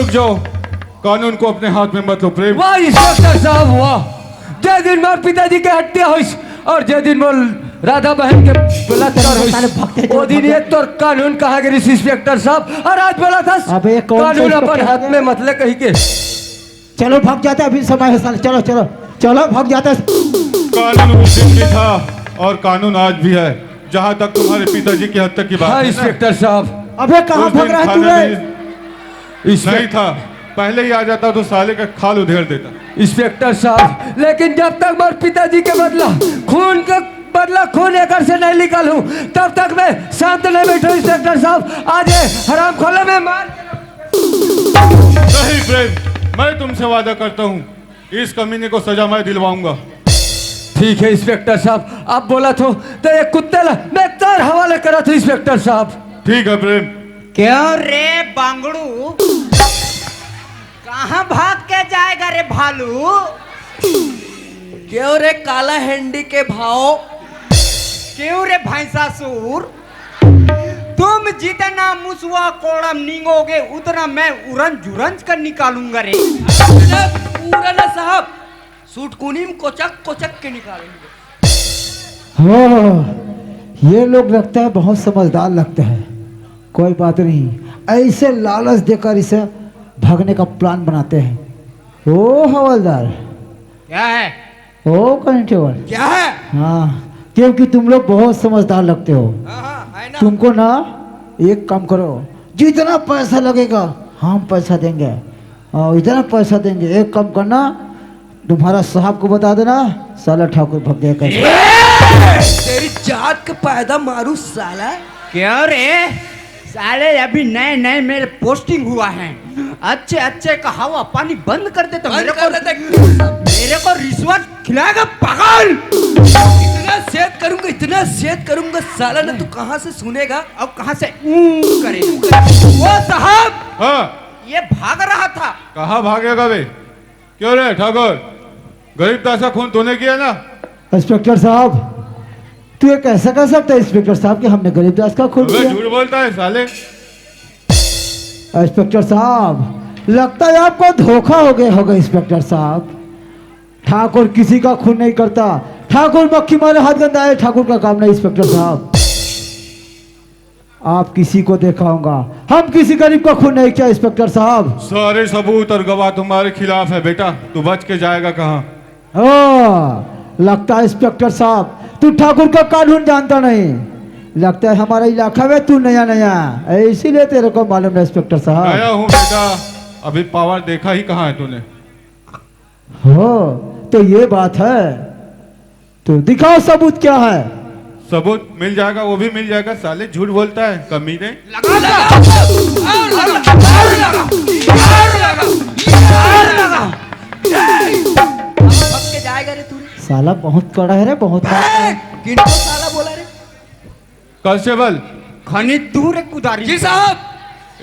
रुक जाओ, कानून को अपने हाथ में मत लो प्रेम। वाह इंस्पेक्टर साहब वाह, जे दिन मोर पिताजी के हत्या हुई और जे दिन मोर राधा बहन के बलात्कार हुई, वो दिन ये तो कानून कहाँ गई इंस्पेक्टर साहब। और आज बोला था कानून अपन हाथ में मतलब कही के। चलो भाग जाते हैं, अभी समय है साले, चलो चलो चलो भाग जाते हैं। कानून उस दिन भी था और कानून आज भी है, जहाँ तक तुम्हारे पिताजी की हत्या की बात हाँ है इंस्पेक्टर साहब। अबे कहाँ भाग रहा है तू नहीं था, पहले ही आ जाता तो साले का खाल उधेड़ देता। इंस्पेक्टर साहब लेकिन जब तक मेरे पिताजी के बदला खून का बदला खून एक से नहीं निकालूं तब तक मैं शांत नहीं बैठूं इंस्पेक्टर साहब। आज हराम खोले में मार। नहीं प्रेम, मैं तुमसे वादा करता हूँ इस कमीने को सजा मैं दिलवाऊंगा। ठीक है इंस्पेक्टर साहब, आप बोला तो एक कुत्ते ला मैं तार हवाले करा था इंस्पेक्टर साहब। ठीक है प्रेम। क्यों रे बांगड़ू, कहाँ भाग के जाएगा रे भालू? क्यों रे काला हैंडी के भाव? क्यों रे भैंसासुर, तुम जितना मुसवा कोड़म नींगोगे उतना मैं उरंज जुरंज कर निकालूंगा रे। पूरा ना साहब, सूटकुनी में कोचक कोचक के निकालेंगे। हाँ, ये लोग लगता है बहुत समझदार लगते हैं। कोई बात नहीं, ऐसे लालच देकर इसे भागने का प्लान बनाते हैं। ओ हवलदार। क्या है? ओ कांस्टेबल। क्या है? हाँ, क्योंकि तुम लोग बहुत समझदार लगते हो। है ना? तुमको ना एक काम करो, जितना पैसा लगेगा हम पैसा देंगे और इतना पैसा देंगे। एक काम करना, तुम्हारा साहब को बता देना, साला ठाकुर भग गया कैसे। तेरी जात के पैदा मारू साला। क्यों रे साले, अभी नए नए मेरे पोस्टिंग हुआ है, अच्छे अच्छे का हवा पानी बंद कर दे तो मेरे को रिश्वत खिलाएगा पागल। इतना सेहत करूंगा साला ना, तू कहाँ से सुनेगा अब कहाँ से करेगा? वो साहब हाँ, ये भाग रहा था। कहाँ भागेगा बे? क्यों रे ठाकुर, गरीब दास का खून तूने किया ना? इंस्पेक्टर साहब, तू ये कैसा कह सकता है इंस्पेक्टर साहब कि हमने गरीबदास का खून किया? झूठ बोलता है साले। इंस्पेक्टर साहब, लगता है आपको धोखा हो गया होगा इंस्पेक्टर साहब। ठाकुर किसी का खून नहीं करता। ठाकुर मक्खी मारे हाथ गंदा है, ठाकुर का काम नहीं इंस्पेक्टर साहब। आप किसी को देखा होगा, हम किसी गरीब का खून नहीं किया इंस्पेक्टर साहब। सारे सबूत और गवाह तुम्हारे खिलाफ है बेटा, तू बच के जाएगा कहाँ? लगता है इंस्पेक्टर साहब तू ठाकुर का कानून जानता नहीं। लगता है हमारा इलाका में तू नया नया, इसीलिए तेरे को मालूम है इंस्पेक्टर साहब। नया हूँ बेटा, अभी पावर देखा ही कहाँ है तूने? हो तो ये बात है, तो दिखाओ सबूत क्या है। सबूत मिल जाएगा, वो भी मिल जाएगा। साले झूठ बोलता है कमीने। जाएगा रे तू। साला बहुत कड़ा है रे, बहुत किनको साला बोला रे? कांस्टेबल खनी दूर एक कुदारी। जी साहब।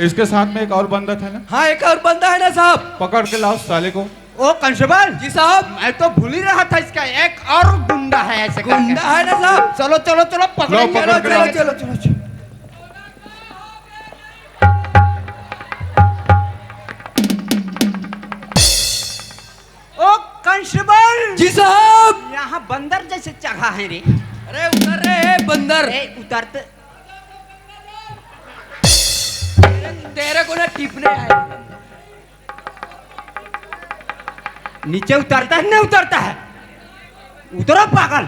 इसके साथ में एक और बंदा था ना? हाँ एक और बंदा है ना साहब। पकड़ के लाओ साले को। ओ कांस्टेबल। जी साहब। मैं तो भूल ही रहा था, इसका एक और गुंडा है ऐसे। गुंडा है ना साहब? चलो चलो चलो पकड़ेंगे। चलो, चलो चलो चलो चलो। ओ कांस्टेबल। जी साहब। यहाँ बंदर जैसे जगह है रे। अरे उतर रे बंदर। उतरते तेरे को ना टिपने आए। नीचे उतरता है, नहीं उतरता है? उतरो पागल।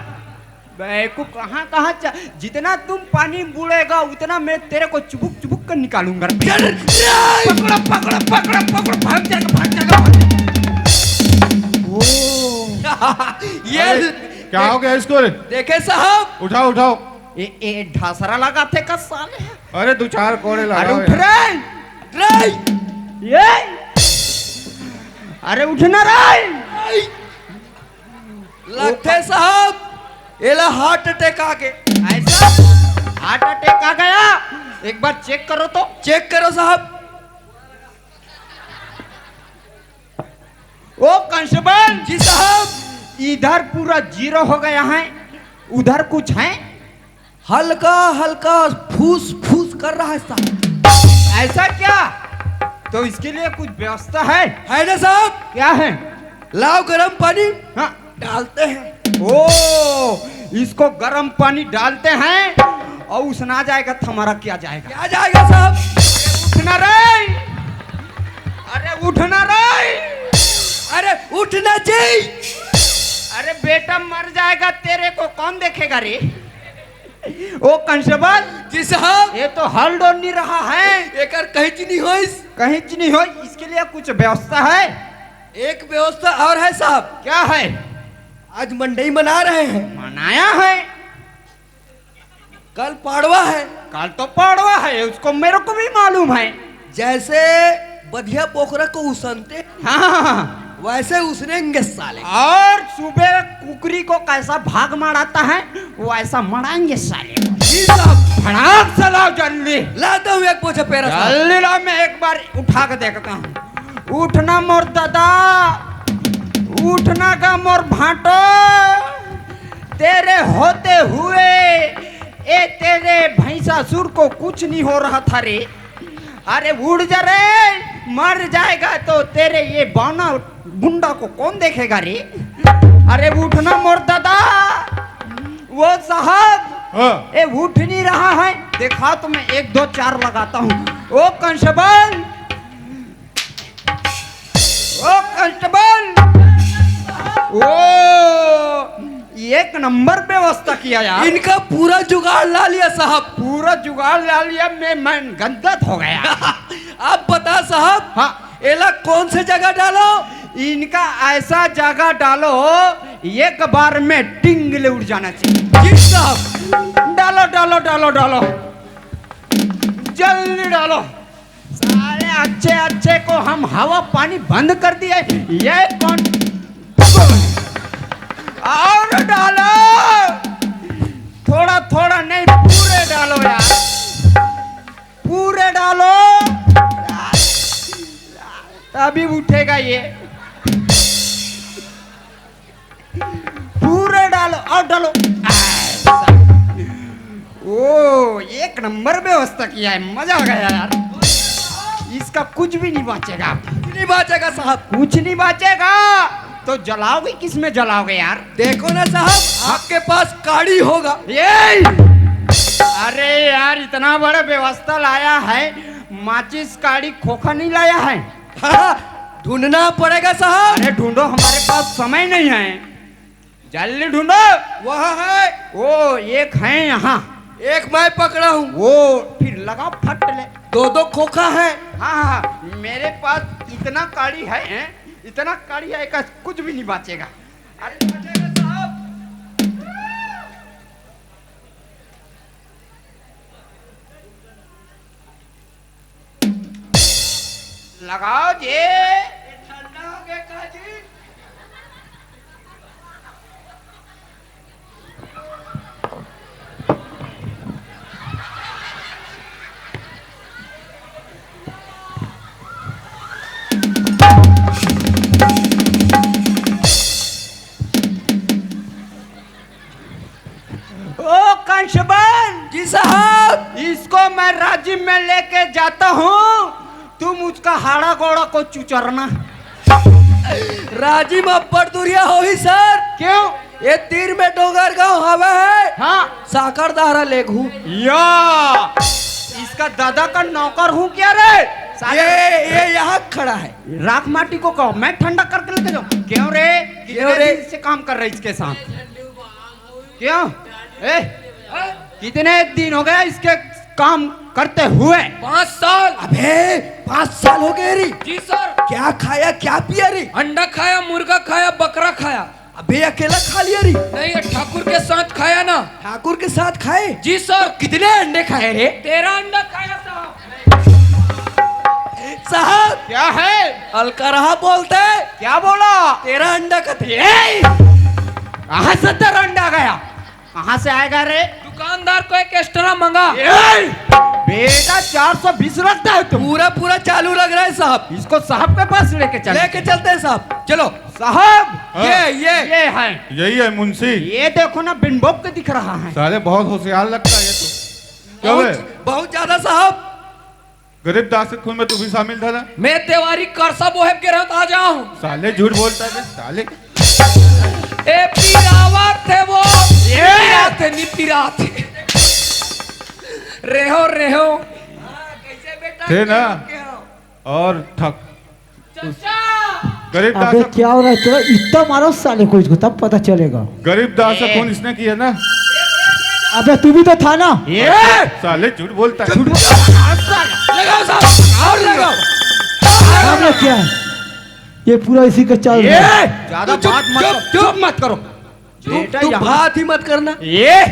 बेवकूफ, कहाँ कहाँ जितना तुम पानी बुड़ेगा उतना मैं तेरे को चुबुक चुबुक कर निकालूंगा। पकड़ो पकड़ो पकड़ो पकड़ो, भाग जाएगा भाग जाएगा भाग जाएगा। ये क्या हो गया इसको रे? देखे साहब। उठाओ उठाओ। ए ढासरा लगा थे का साले। अरे दो चार कोड़े अरे लगाओ उठ रे। ये अरे उठना रे। लगते साहब एला हार्ट अटैक आ गए। ऐसा हार्ट अटैक आ गया? एक बार चेक करो तो। चेक करो साहब। ओ कांस्टेबल। जी साहब। इधर पूरा जीरो हो गया है, उधर कुछ है? हल्का हल्का फूस फूस कर रहा है साहब। ऐसा क्या? तो इसके लिए कुछ व्यवस्था है ना साहब? क्या है? लाओ गरम पानी हाँ डालते हैं। ओ इसको गर्म पानी डालते हैं और उसना जाएगा तो हमारा क्या जाएगा? क्या जाएगा साहब? उठना रे, अरे उठना रे, अरे उठना चाहिए। अरे बेटा मर जाएगा, तेरे को कौन देखेगा रे? ओ कांस्टेबल जी साहब। ये तो हल डोल नहीं रहा है, एक कहीं नहीं हो कहीं नहीं हो। इसके लिए कुछ व्यवस्था है? एक व्यवस्था और है साहब। क्या है? आज मंडई मना रहे हैं, मनाया है, कल पाड़वा है। कल तो पड़वा है, उसको मेरे को भी मालूम है। जैसे बधिया पोखरा को उसनते हाँ वैसे उसनेंगे साले। और सुबह कुकरी को कैसा भाग माराता है वो ऐसा मराएंगे साले। जी साहब। फड़ाक चलाओ जल्दी, लाता हूँ एक पोछा पेरा साहब। जल्दी ला, मैं एक बार उठा के देखता हूँ। उठना मोर दादा, उठना का मोर भाटो, तेरे होते हुए ए तेरे भैंसासुर को कुछ नहीं हो रहा था रे। अरे उड़ जा रे, मर जाएगा तो तेरे ये बाना गुंडा को कौन देखेगा रे? अरे उठना मोर दादा। वो साहब हाँ, ए उठ नहीं रहा है, देखा तो मैं 1 2 4 लगाता हूँ। ओ कांस्टेबल, ओ कांस्टेबल, ओ एक नंबर व्यवस्था किया यार। इनका पूरा जुगाड़ ला लिया साहब। पूरा जुगाड़ ला लिया, मैं गद्दत हो गया। आप बता साहब। हाँ एला कौन से जगह डालो? इनका ऐसा जगह डालो एक बार में टिंगले उड़ जाना चाहिए। जी साहब। डालो डालो डालो डालो, जल्दी डालो। सारे अच्छे अच्छे को हम हवा पानी बंद कर दिए, ये कौन? और डालो, थोड़ा थोड़ा नहीं, पूरे डालो यार, पूरे डालो, तभी उठेगा ये। पूरे डालो और डालो। ओ एक नंबर व्यवस्था किया है, मजा आ गया यार। इसका कुछ भी नहीं बचेगा, नहीं बचेगा साहब। कुछ नहीं बचेगा। तो जलाओगे किस में जलाओगे यार? देखो ना साहब, आपके पास काड़ी होगा। ये अरे यार इतना बड़ा व्यवस्था लाया है, माचिस काड़ी खोखा नहीं लाया है। हाँ, ढूंढना पड़ेगा साहब। अरे ढूंढो, हमारे पास समय नहीं है, जल्दी ढूंढो। वहाँ है। वो एक है यहाँ, एक मैं पकड़ा हूँ। वो फिर लगाओ फट ले। 2 खोखा है। हाँ हाँ, मेरे पास इतना काड़ी है, इतना काड़ी है का कुछ भी नहीं बचेगा। अरे बचेगा साहब। लगाओ जी, ठंडा हो गया काजी। ओ कांस्टेबल जी साहब। इसको मैं राज्य में लेके जाता हूँ, तुम उसका हाड़ा गोड़ा को चुचरना। राजी में पड़दुरिया हो ही सर। क्यों? ये तीर में डोगर गांव हवा है। हाँ साकर दाहरा लेग हूँ। या इसका दादा का नौकर हूँ क्या रे? ये यहाँ खड़ा है। राख माटी को कहो, मैं ठंडा करके लेके जाऊँ। क्यों रे? क्यों रे? कितने दिन से काम कर रहे इसके साथ? क्यों? ए, कितने दिन हो गया इसके काम करते हुए? 5 साल। अबे 5 साल हो गए री। जी सर। क्या खाया क्या पिया री? अंडा खाया, मुर्गा खाया, बकरा खाया। अबे अकेला खा लिया री? नहीं, ठाकुर के साथ खाया ना। ठाकुर के साथ खाए? जी सर। कितने अंडे खाए रे? 13 अंडा खाया साहब। साहब क्या है? हल्का रहा बोलते है। क्या बोला? 13 अंडा का थे। कहाँ से तेरा अंडा गया? कहाँ से आएगा रे? दुकानदार को एक एक्स्ट्रा मंगा। बेटा 420 रखता है तुम? पूरा चालू लग रहा है साहब। इसको साहब के पास लेके चल। लेके चलते हैं साहब। चलो साहब हाँ। ये है, यही है मुंशी। ये देखो ना, बिनबोब के दिख रहा है। साले बहुत होशियार लगता है ये तो। क्या है? बहुत ज्यादा साहब। गरीब दास के खून में तू भी शामिल था ना? मैं तिवारी करसा बोहेब के रहता आ जाऊं। साले झूठ बोलता है साले। ए पीरावा थे वो, ये थे नी पीरा थे। रेहो रेहो। कैसे बेटा? थे ना? और ठक गरीब दास अबे क्या हो रहा है तेरा? इतना मारो साले को, इसको तब पता चलेगा। गरीब दास का खून इसने किया ना? अबे तू भी तो था ना? साले झूठ बोलता है। लगाओ साहब और लगाओ। हमने क्या है? ये पूरा इसी का चाल रहा है। ज्यादा चुप, बात मत चुप, चुप मत करो बेटा। तू यहाँ बात ही मत करना। ये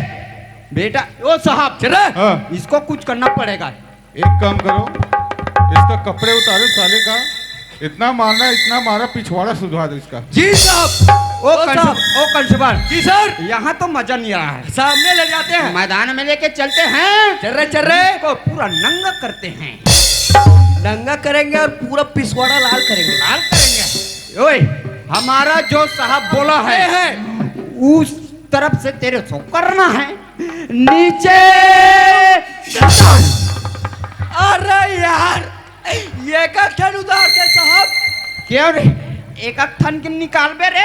बेटा ओ साहब चल हाँ, इसको कुछ करना पड़ेगा। एक काम करो, इसका कपड़े उतारो साले का। इतना मारा पिछवाड़ा सुधवा दो इसका। जी साहब। ओ कंस्टेबल जी सर। यहाँ तो मजा नहीं आ रहा है। सामने ले जाते हैं। मैदान में लेके चलते हैं, चल रहे को पूरा नंगा करते हैं। नंगा करेंगे और पूरा पिछवाड़ा लाल करेंगे। लाल करेंगे। ओए हमारा जो साहब बोला है उस तरफ से तेरे को करना है। नीचे अरे यार ये का ठन उतार दे साहब। क्या रे एक ठन के निकाल बे रे।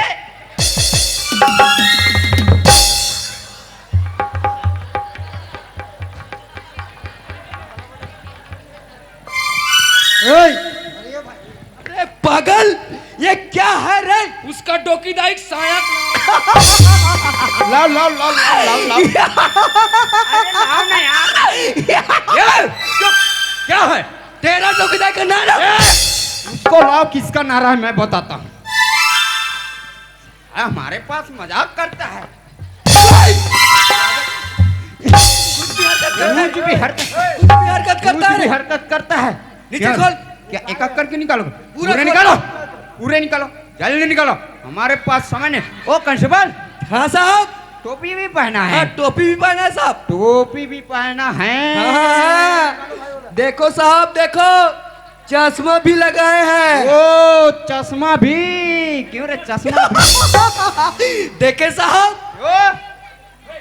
अरे पागल ये क्या है रे? उसका डोकीदाइक साया। लाओ लाओ लाओ लाओ लाओ लाओ। अरे लाओ ना यार। क्या है तेरा डोकीदाइक का नारा? उसको लाओ। किसका नारा है मैं बताता हूँ। हमारे पास मजाक करता है। कुछ भी हरकत करता है। नीचे खोल। क्या एक एक करके निकालो। पूरा पूरे खोल। निकालो, पूरे निकालो, जल्दी निकालो। हमारे पास समय नहीं। ओ कंस्टेबल हाँ साहब। टोपी भी पहना है। हाँ टोपी भी पहना है साहब। टोपी भी पहना है। हाँ, देखो साहब देखो चश्मा भी लगाए हैं। ओ चश्मा भी। क्यों रे चश्मा भी? देखे साहब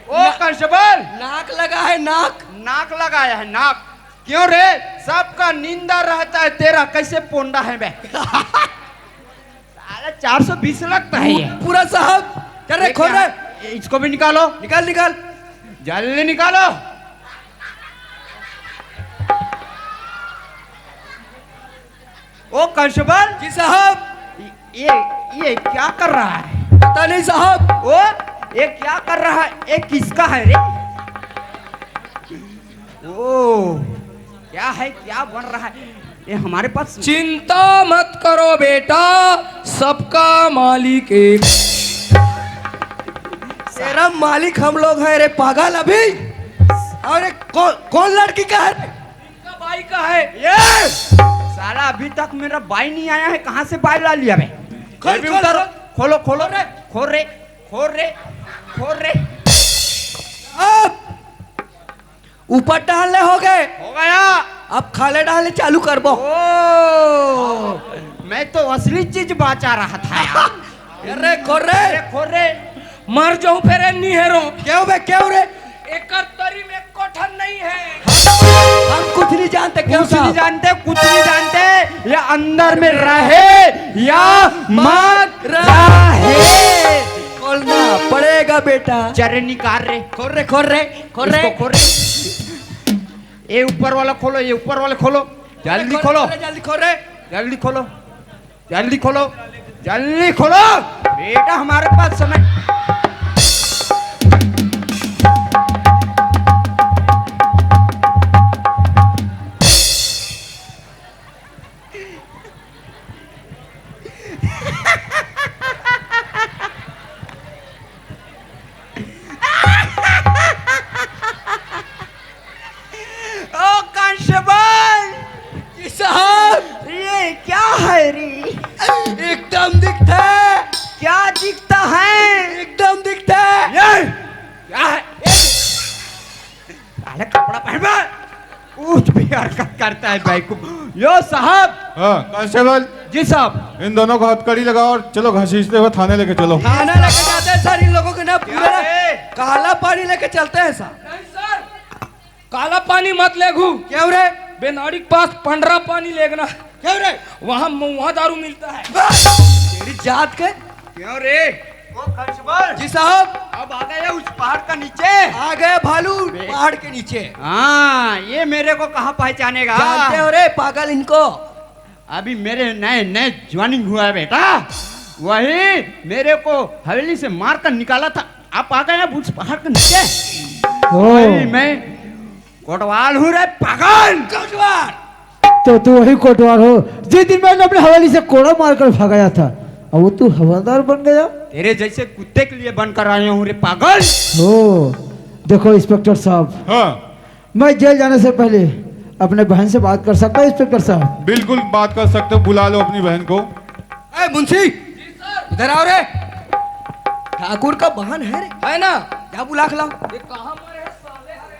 ओ कंस्टेबल नाक लगा है नाक। नाक लगाया है नाक। क्यों रे सबका निंदा रहता है, तेरा कैसे पोंडा है बे? साला 420 लगता है ये। पूरा साहब चल रे खोल रे। इसको भी निकालो, निकाल निकाल। जल्दी निकालो। ओ कंस्टेबल जी साहब। ये क्या कर रहा है? पता नहीं साहब। ओ ये क्या कर रहा है? ये किसका है रे? ओ क्या है, क्या बन रहा है? ये हमारे पास चिंता मत करो बेटा, सबका मालिक एक। तेरा मालिक हम लोग हैं रे पागल। अभी अरे कौन लड़की का है? इनका भाई का है। ये साला अभी तक मेरा बाई नहीं आया है। कहाँ से बाई ला लिया बे? खोल, भी खोल, उतारो। खोलो खोलो खोल रे। खोल रे खोल रे खोल रे। अब ऊपर डालने हो गए। हो गया। अब खाले डालने चालू कर बो। ओ मैं तो असली चीज बाचा रहा था यार। अरे खोल रे। खोल रे। मर जाऊं फिर नहीं हेरो। क्यों बे क्यों रे? एकतरी में कोठन नहीं है। हम कुछ नहीं जानते। क्यों कुछ नहीं साहब? जानते, कुछ नहीं जानते। या अंदर में रहे या मत रहे, खोलना पड़ेगा बेटा। चरे निकाल रे। खोल रे खोल रे खोल रे। इसको खोल रे। ये ऊपर वाला खोलो, ये ऊपर वाला खोलो। जल्दी खोलो, जल्दी खोल रे। जल्दी खोलो, जल्दी खोलो, जल्दी खोलो बेटा। हमारे पास समय। ओ कांस्टेबल साहब ये क्या है रे? एकदम दिखता है। क्या दिखता है? एकदम दिखता है। ये क्या है? साले कपड़ा पहन में कुछ भी हरकत करता है भाई को। यो साहब। हाँ कांस्टेबल जी साहब। इन दोनों को हथकड़ी लगाओ और चलो घसीटते हुए थाने लेके चलो। खाना लेके जाते हैं सर। इन लोगों के ना पूरा क्या है? काला पानी लेके चलते हैं सर। नहीं सर काला पानी मत ले घू। क्यों रे? बेनाड़ी के पास पंडरा पानी लेगना क्यों रे? वहाँ दारू मिलता है। तेरी जात के क्यों रे? वो कांस्टेबल जी साहब अब आ गए उस पहाड़ का नीचे। आ गए भालू पहाड़ के नीचे। हाँ, ये मेरे को कहाँ पहचानेगा? जानते हो रे पागल इनको। अभी मेरे नए नए ज्वाइनिंग हुआ है बेटा, वही मेरे को हवेली से मार कर निकाला था। आप आ गए उस पहाड़ के नीचे। वही मैं कोटवाल हूँ रे पागल। कोटवाल तो तू वही कोटवाल हो जिस दिन मैंने अपने हवेली से कोड़ा मारकर भगाया था, और वो तू हवलदार बन गया। तेरे जैसे कुत्ते के लिए बनकर आया हूँ रे पागल। ओ देखो इंस्पेक्टर साहब, हाँ, मैं जेल जाने से पहले अपने बहन से बात कर सकता हूँ इंस्पेक्टर साहब? बिल्कुल बात कर सकते हो, बुला लो अपनी बहन को। ए मुंशी इधर आओ रे। ठाकुर का बहन है रे, है ना? जा बुला के लाओ। ये कहाँ मरे हैं साले हरे?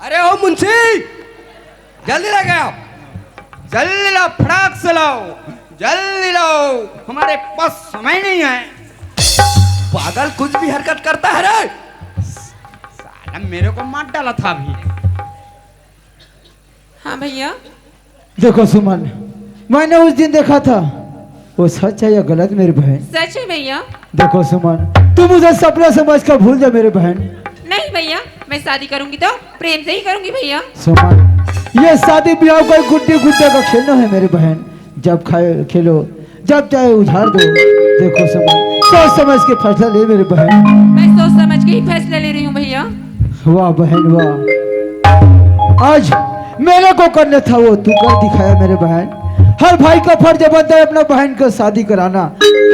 अरे ओ मुंशी जल्दी ले गए आप। जल्दी लाओ, फटाक से लाओ, जल्दी लाओ, हमारे पास समय नहीं है। पागल कुछ भी हरकत करता है रे। साला मेरे को मार डाला था अभी। हाँ भैया। देखो सुमन, मैंने उस दिन देखा था, वो सच है या गलत मेरी बहन? सच है भैया। देखो सुमन, तू मुझे सपना समझ कर भूल जा मेरी बहन। नहीं भैया, मैं शादी करूंगी तो प्रेम से ही करूंगी भैया। सुमन, ये शादी ब्याह कोई गुड्डी गुड्डे का खेलना है मेरी बहन। जब खाए खेलो, जब चाहे उधार दो। देखो सुमन, सोच समझ के फैसला ले मेरी बहन। मैं सोच समझ के ही फैसला ले रही हूँ भैया। वाह बहन वाह, आज मेरे को करना था वो तू कर दिखाया मेरे बहन। हर भाई का फर्ज बनता है अपना बहन को शादी कराना,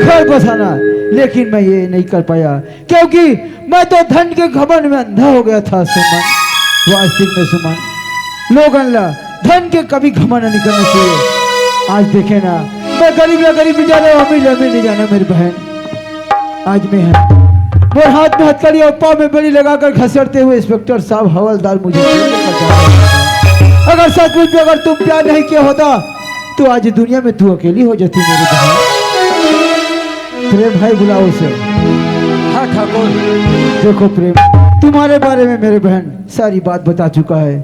घर बसाना, लेकिन मैं ये नहीं कर पाया क्योंकि मैं तो धन के घमंड में अंधा हो गया था सुमन। वास्तविक में सुमन, लोगन ला धन के कभी घमंड नहीं करना चाहिए। आज देखे ना, मैं गरीब या गरीब जाना, अमीर अमीर नहीं जाना मेरी बहन। आज मैं है मेरे हाथ में हथकड़ी और पाँव में बेड़ी लगाकर घसरते हुए इंस्पेक्टर साहब हवलदार मुझे जेल लेकर जा रहे हैं। अगर सचमुच में अगर तुम प्यार नहीं किया होता तो आज दुनिया में तू अकेली हो जाती मेरी बहन। प्रेम भाई बुलाओ उसे। हाँ ठाकुर। देखो प्रेम, तुम्हारे बारे में मेरे बहन सारी बात बता चुका है।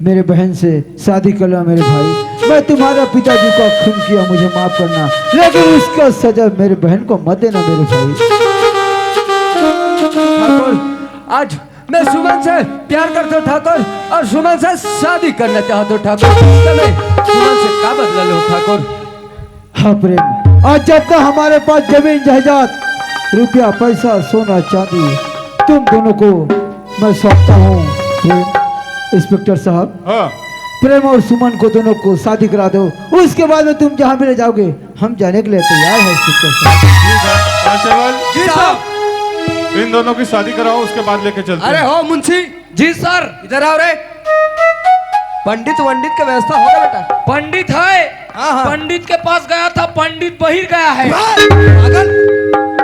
मेरे बहन से शादी कर लो मेरे भाई। मैं तुम्हारा पिताजी को खून किया, मुझे माफ करना, लेकिन उसका सजा मेरे बहन को मत देना मेरे भाई। ठाकुर, आज मैं सुमन से प्यार करता हूँ ठाकुर, और सुमन से शादी करना चाहता हूँ ठाकुर। तो मैं सुमन से क्या बदला लूँ ठाकुर? हाँ प्रेम, आज जब तक हमारे पास जमीन जायदाद, रुपया पैसा सोना चांदी, तुम दोनों को मैं सौंपता हूँ। प्रेम इंस्पेक्टर साहब, हाँ, प्रेम और सुमन को दोनों को शादी करा दो। उसके बाद में तुम जहाँ मिले जाओगे, हम जाने के लिए तैयार है इंस्पेक्टर साहब। ठीक है कांस्टेबल, जी साहब। इन दोनों की शादी कराओ, उसके बाद लेके चलते अरे हैं। हो मुंशी जी सर, इधर आओ रे। पंडित वंडित का व्यवस्था होगा बेटा? पंडित है। हाँ, हाँ। पंडित के पास गया था, पंडित बहिर गया है। पागल,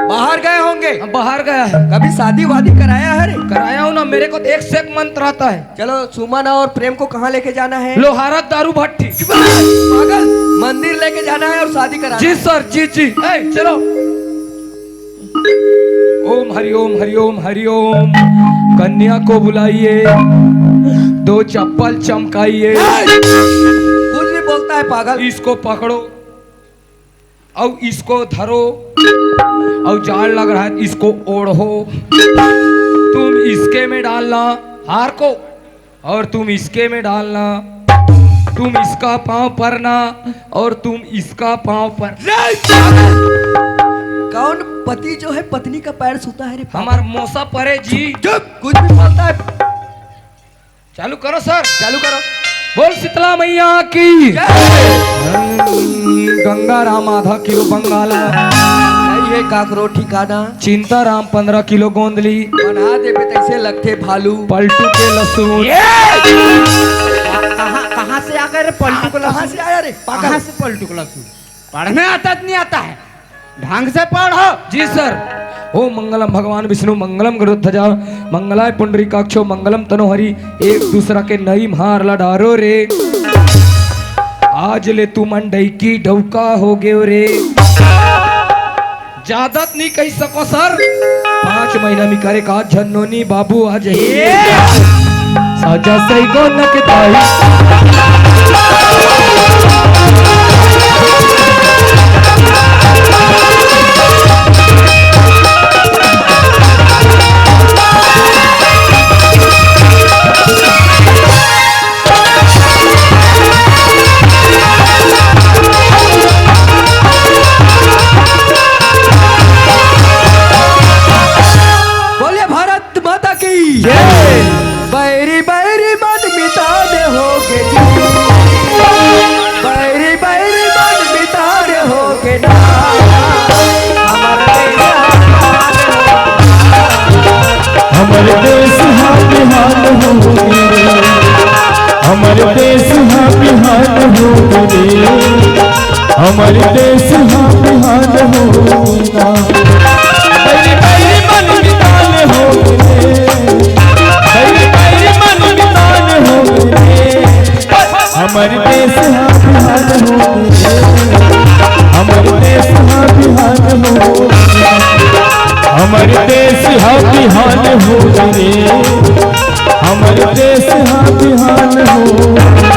बाहर गए होंगे। बाहर गया है। कभी शादी वादी कराया है रे? कराया हूँ ना, मेरे को तो एक से एक मंत्र आता है। चलो सुमन और प्रेम को कहाँ लेके जाना है? लोहारा दारू भट्टी। पागल, मंदिर लेके जाना है और शादी कराना जी है। सर, जी जी। ए, चलो। ओम हरिओम हरिओम। कन्या को बुलाइए, 2 चप्पल चमकाइए। कुछ भी बोलता है पागल। इसको पकड़ो और इसको धरो, और जाड़ लग रहा है इसको ओढ़ो। तुम इसके में डालना हार को, और तुम इसके में डालना। तुम इसका पांव परना और तुम इसका पांव पर। कौन पति जो है पत्नी का पैर छूता है रे? हमार मोसा परे जी। चुप, कुछ भी बोलता है। चालू करो सर, चालू करो। बोल शीतला मैया की। गंगा राम आधा किलो बंगाला, ये काकरो ठिकाना चिंता राम 15 किलो गोंदली, बना दे पे तैसे लगते भालू। पलटू के लहसुन। कहाँ से आ गए रे पलटू को? कहाँ से आया रे? कहाँ से पलटू को लहसुन? पढ़ने आता नहीं आता है, ढंग से पढ़ो। जी सर। ओम मंगलम भगवान विष्णु मंगलम गरुध्वजा मंगलाय पुंडरीकाक्षो मंगलम तनोहरि। एक दूसरा के नई मार लडारो रे, आज ले तू मंडई की ढौका हो गयो रे। ज्यादा नहीं कह सको सर। 5 महीना में करे का झन्नोनी बाबू आ जाइए। साजा सही को नकताई बोलिए भारत माता की बैरी बैरी मन मिटाने होगे बैरी बैरी मन मिटाने होगे ना हमारे देश हाँ बिहान होगे हमारे देश हाँ बिहान होगे हमारे देश हाँ बिहान होगा बैरी बैरी मन मिटाने होगे बैरी बैरी मन मिटाने होगे हमारे देश हाँ बिहान होगे हमारे देश हाँ बिहान होगा हमारे देश हाँ बिहान हो रे हमारे देश हाँ बिहान हो